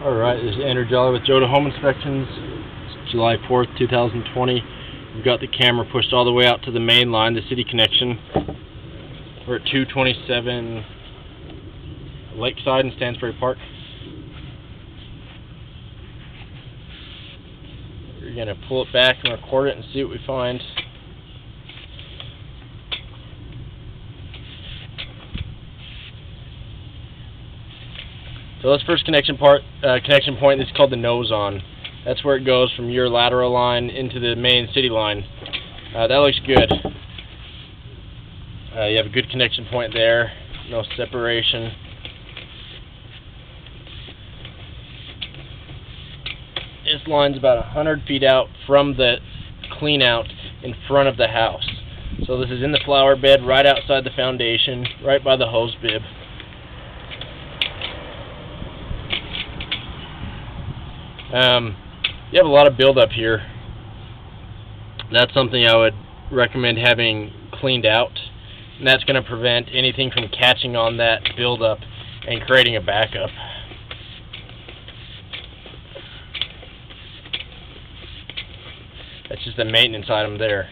Alright, this is Andrew Jolly with Joda Home Inspections. It's July 4th, 2020. We've got the camera pushed all the way out to the main line, the city connection. We're at 227 Lakeside in Stansbury Park. We're going to pull it back and record it and see what we find. So this first connection point, this is called the nose on. That's where it goes from your lateral line into the main city line. That looks good. You have a good connection point there, no separation. This line's about 100 feet out from the clean out in front of the house. So this is in the flower bed right outside the foundation, right by the hose bib. You have a lot of buildup here. That's something I would recommend having cleaned out, and that's going to prevent anything from catching on that buildup and creating a backup. That's just a maintenance item there.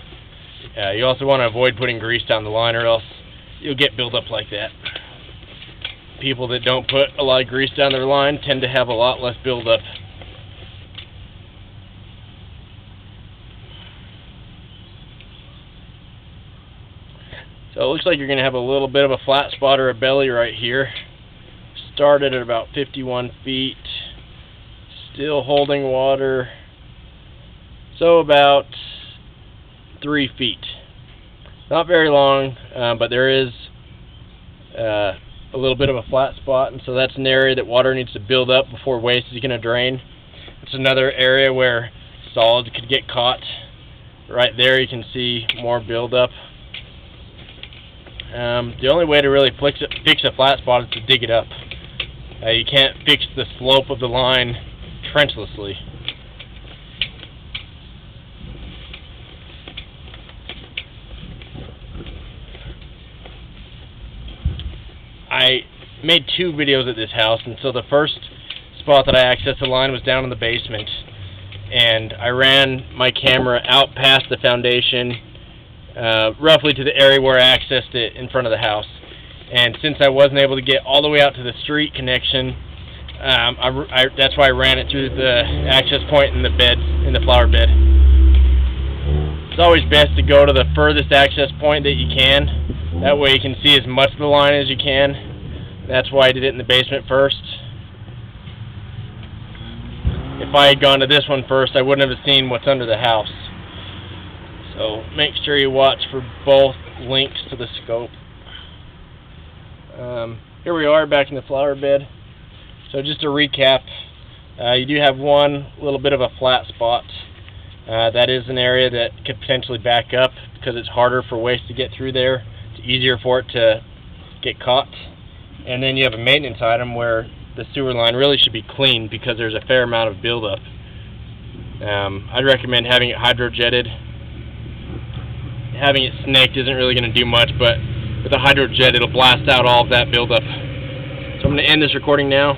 You also want to avoid putting grease down the line, or else you'll get buildup like that. People that don't put a lot of grease down their line tend to have a lot less buildup. So it looks like you're going to have a little bit of a flat spot or a belly right here. Started at about 51 feet. Still holding water. So about 3 feet. Not very long, but there is a little bit of a flat spot, and so that's an area that water needs to build up before waste is going to drain. It's another area where solids could get caught. Right there you can see more buildup. The only way to really fix a flat spot is to dig it up. You can't fix the slope of the line trenchlessly. I made 2 videos at this house, and so the first spot that I accessed the line was down in the basement, and I ran my camera out past the foundation, roughly to the area where I accessed it in front of the house. And since I wasn't able to get all the way out to the street connection, that's why I ran it through the access point in the bed, in the flower bed. It's always best to go to the furthest access point that you can. That way you can see as much of the line as you can. That's why I did it in the basement first. If I had gone to this one first, I wouldn't have seen what's under the house. So make sure you watch for both links to the scope. Here we are back in the flower bed. So just to recap, you do have one little bit of a flat spot. That is an area that could potentially back up because it's harder for waste to get through there. It's easier for it to get caught. And then you have a maintenance item where the sewer line really should be cleaned because there's a fair amount of buildup. I'd recommend having it hydro-jetted. Having it snaked isn't really going to do much, but with a hydro jet it'll blast out all of that buildup. So I'm going to end this recording now.